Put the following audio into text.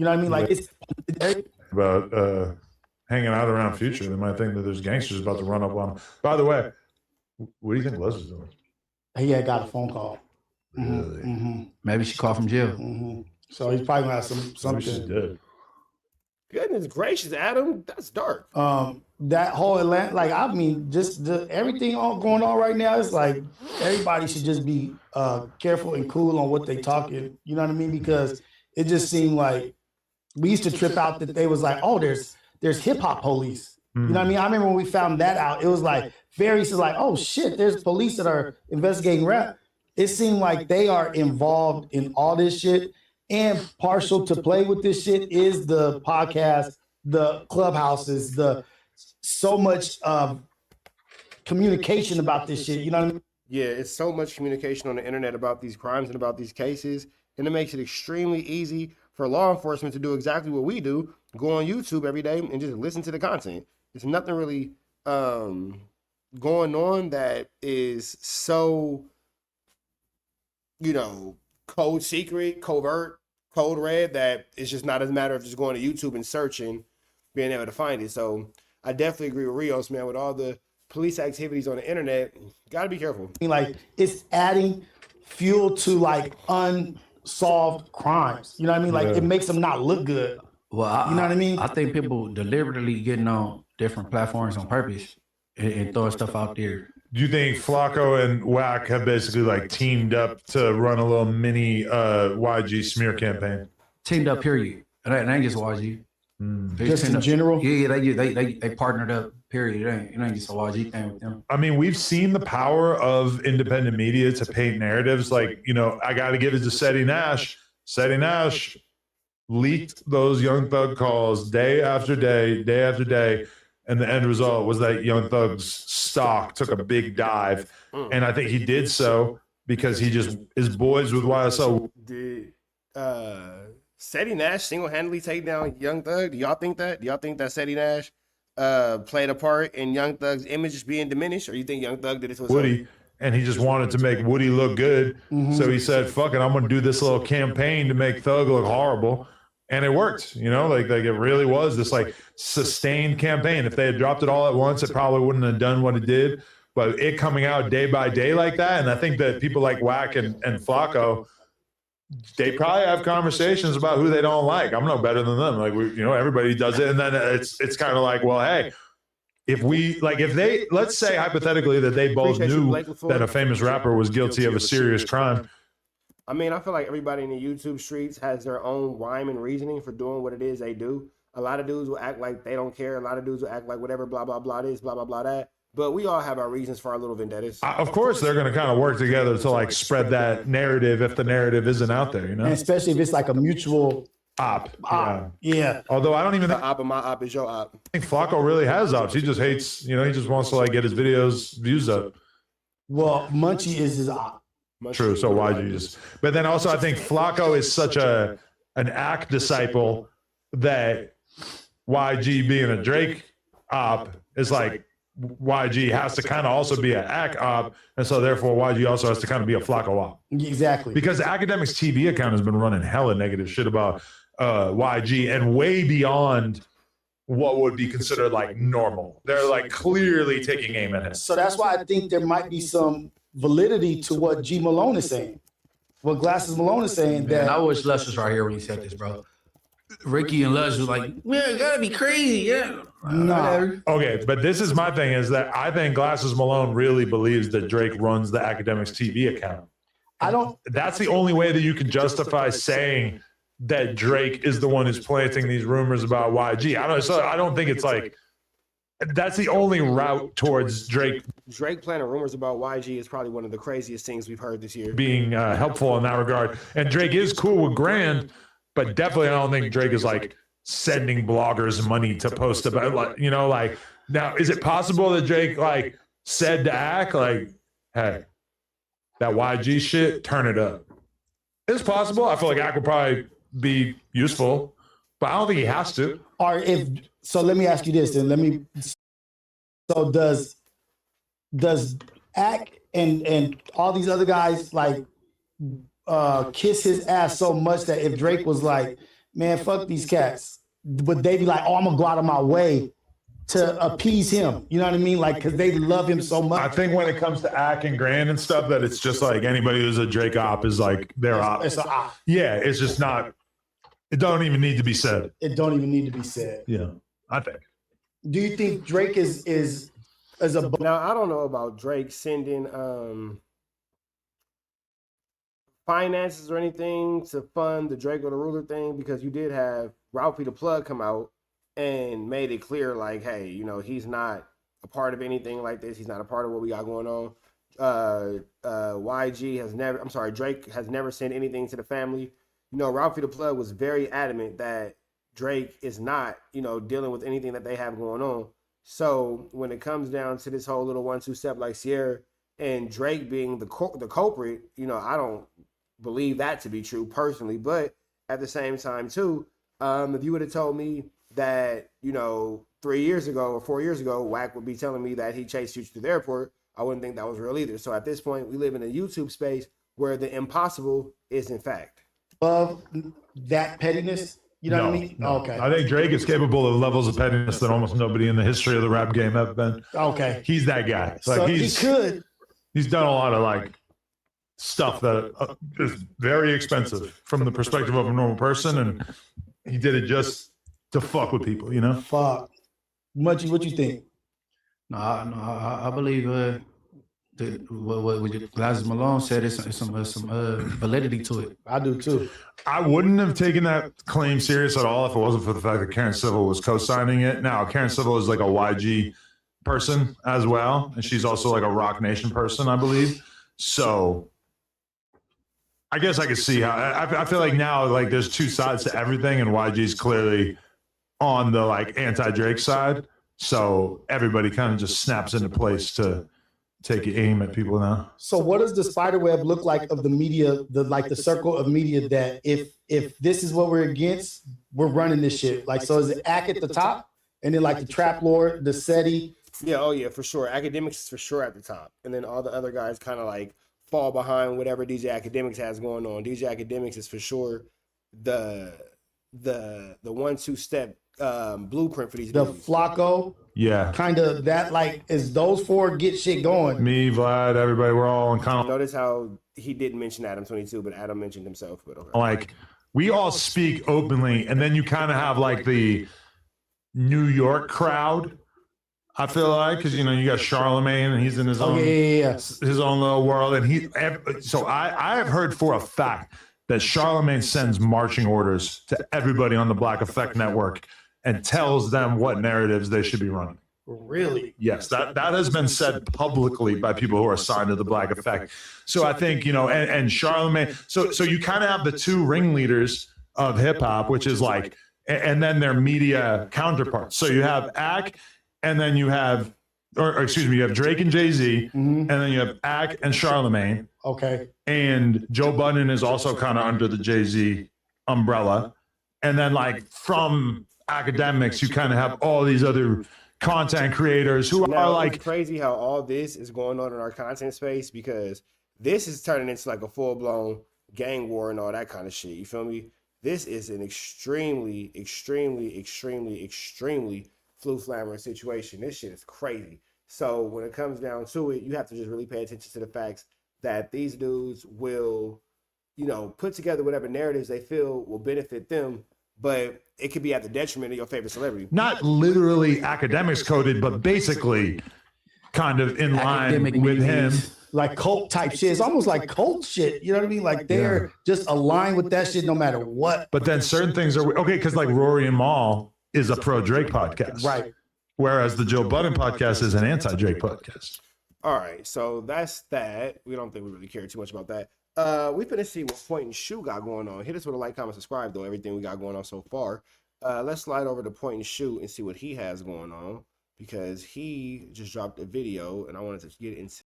You know what I mean? Like it's about hanging out around Future. They might think that there's gangsters about to run up on them. By the way, what do you think Les is doing? He had got a phone call. Really? Maybe she called from jail. So he's probably gonna have something. She's dead. Goodness gracious, Adam, that's dark. That whole Atlanta, like I mean, just everything going on right now is like everybody should just be careful and cool on what they talking. You know what I mean? Because it just seemed like we used to trip out that they was like, oh, there's hip hop police. You know what I mean? I remember when we found that out, it was like various is like, oh shit, there's police that are investigating rap. It seemed like they are involved in all this shit, and partial to play with this shit is the podcast, the clubhouses, the so much communication about this shit. You know what I mean? Yeah, it's so much communication on the internet about these crimes and about these cases, and it makes it extremely easy for law enforcement to do exactly what we do, go on YouTube every day and just listen to the content. There's nothing really going on that is so, you know, code secret, covert, code red, that it's just not a matter of just going to YouTube and searching, being able to find it. So I definitely agree with Rios, man, with all the police activities on the internet. Got to be careful. Like it's adding fuel to like unsolved crimes. You know what I mean? Like it makes them not look good. Well, you know what I mean? I think people deliberately getting on different platforms on purpose and throwing stuff out there. Do you think Flakko and WACK have basically like teamed up to run a little mini YG smear campaign? Teamed up, period. It ain't just YG. Just in general? Yeah, they partnered up, period. It ain't just a YG thing with them. I mean, we've seen the power of independent media to paint narratives. Like, you know, I got to give it to Seti Nash. Seti Nash leaked those Young Thug calls day after day, day after day. And the end result was that Young Thug's stock took a big dive. And I think he did so because he just is boys with YSL. Did Seti Nash single-handedly take down Young Thug? Do y'all think that? Do y'all think that Seti Nash played a part in Young Thug's image being diminished? Or you think Young Thug did it to himself? Woody, and he just wanted to make Woody look good. So he said, fuck it, I'm going to do this little campaign to make Thug look horrible. And it worked, you know, like it really was this like sustained campaign. If they had dropped it all at once, it probably wouldn't have done what it did. But it coming out day by day like that, and I think that people like WACK and Flakko, they probably have conversations about who they don't like. I'm no better than them. Like, you know, everybody does it. And then it's kind of like, well, hey, if they, let's say hypothetically that they both knew that a famous rapper was guilty of a serious crime. I mean, I feel like everybody in the YouTube streets has their own rhyme and reasoning for doing what it is they do. A lot of dudes will act like they don't care. A lot of dudes will act like whatever, blah, blah, blah this, blah, blah, blah that. But we all have our reasons for our little vendettas. Of course, they're going to kind of work together to like spread that narrative if the narrative isn't out there, you know? And especially if it's like a mutual op. Yeah. Although I don't even think op of my op is your op. I think Flakko really has ops. He just hates, you know, he just wants to like get his videos views up. Well, Munchie is his op. True. So YG just, but then also I think Flakko is such an ACK disciple that YG being a Drake op is like YG has to kind of also be an ACK op, and so therefore YG also has to kind of be a Flakko op. Exactly. Because the Academics TV account has been running hella negative shit about YG and way beyond what would be considered like normal. They're like clearly taking aim at it. So that's why I think there might be some validity to what G Malone is saying. What Glasses Malone is saying. Man, I wish Les was right here when he said this, bro. Ricky and Les was like, man, it gotta be crazy, yeah. No. Okay, but this is my thing, is that I think Glasses Malone really believes that Drake runs the Academics TV account. That's the only way that you can justify saying that Drake is the one who's planting these rumors about YG. I don't think it's like, that's the only route towards Drake. Drake planting rumors about YG is probably one of the craziest things we've heard this year. Being helpful in that regard. And Drake is cool with Grand, but definitely I don't think Drake is like sending bloggers money to post about, like, you know, like, now, is it possible that Drake like said to ACK, like, hey, that YG shit, turn it up? It's possible. I feel like ACK would probably be useful, but I don't think he has to. Or so let me ask you this, and so does ACK and all these other guys like kiss his ass so much that if Drake was like, man, fuck these cats. But they be like, oh, I'm gonna go out of my way to appease him. You know what I mean? Like, because they love him so much. I think when it comes to Ack and Grand and stuff, that it's just like anybody who's a Drake op is like their op. It's a op. Yeah, it's just not. It don't even need to be said. It don't even need to be said. Yeah, I think. Do you think Drake is a Now I don't know about Drake sending finances or anything to fund the Drake or the Ruler thing, because you did have Ralphie the Plug come out and made it clear, like, hey, you know, he's not a part of anything like this. He's not a part of what we got going on. Drake has never sent anything to the family. You know, Ralphie the Plug was very adamant that Drake is not, you know, dealing with anything that they have going on. So when it comes down to this whole little 1-2 step like Sierra and Drake being the culprit, you know, I don't believe that to be true personally. But at the same time too, if you would have told me that, you know, 3 years ago or 4 years ago, Wack would be telling me that he chased Future to the airport, I wouldn't think that was real either. So at this point, we live in a YouTube space where the impossible is in fact. above that pettiness? You know what I mean? No. Okay. I think Drake is capable of levels of pettiness that almost nobody in the history of the rap game have been. Okay. He's that guy. Like So he could. He's done a lot of like stuff that is very expensive from the perspective of a normal person, and he did it just to fuck with people, you know? Fuck. Munchie, what you think? No, I believe what Glasses Malone said is some validity to it. I do too. I wouldn't have taken that claim serious at all if it wasn't for the fact that Karen Civil was co-signing it. Now, Karen Civil is like a YG person as well, and she's also like a Rock Nation person, I believe. So I guess I could see how I feel like now like there's two sides to everything, and YG's clearly on the like anti-Drake side. So everybody kind of just snaps into place to take aim at people now. So what does the spider web look like of the media, the circle of media that if this is what we're against, we're running this shit? Like, so is it Ack at the top and then like the Trap Lord, the SETI? Yeah, oh yeah, for sure. Academics is for sure at the top. And then all the other guys kind of like fall behind whatever DJ Academics has going on. DJ Academics is for sure the 1-2 step blueprint for these The dudes. Flakko, Yeah. kind of that, like, is those four get shit going? Me, Vlad, everybody, we're all in common. Notice how he didn't mention ADAM22, but Adam mentioned himself. But okay. Like, we all speak openly, and then you kind of have like the New York crowd, I feel like, because you know you got Charlemagne and he's in his own his own little world, and so I have heard for a fact that Charlemagne sends marching orders to everybody on the Black Effect Network and tells them what narratives they should be running. Really? Yes, that has been said publicly by people who are signed to the Black Effect. So I think, you know, and Charlemagne, so you kind of have the two ringleaders of hip hop, which is like, and then their media counterparts. So you have Ack, and then you have, or excuse me, you have Drake and Jay-Z, and then you have Ack and Charlemagne. Okay. And Joe Budden is also kind of under the Jay-Z umbrella. And then like from academics, you kind of have all these other content creators who Now, are like, it's crazy how all this is going on in our content space, because this is turning into like a full-blown gang war and all that kind of shit. You feel me? This is an extremely flu-flammering situation. This shit is crazy. So when it comes down to it, you have to just really pay attention to the facts that these dudes will, you know, put together whatever narratives they feel will benefit them, but it could be at the detriment of your favorite celebrity. not literally academics coded, but basically kind of in line Academic with him. meetings. Like cult type shit. It's almost like cult shit. You know what I mean? Like they're just aligned with that shit no matter what. But then certain things are okay because like Rory and Mal is a pro Drake podcast, Right. Whereas the Joe Budden podcast is an anti Drake podcast. All right, so that's that. We don't think we really care too much about that. We finna see what Point and Shoe got going on. Hit us with a like, comment, subscribe, though. Everything we got going on so far. Let's slide over to Point and Shoe and see what he has going on, because he just dropped a video, and I wanted to get into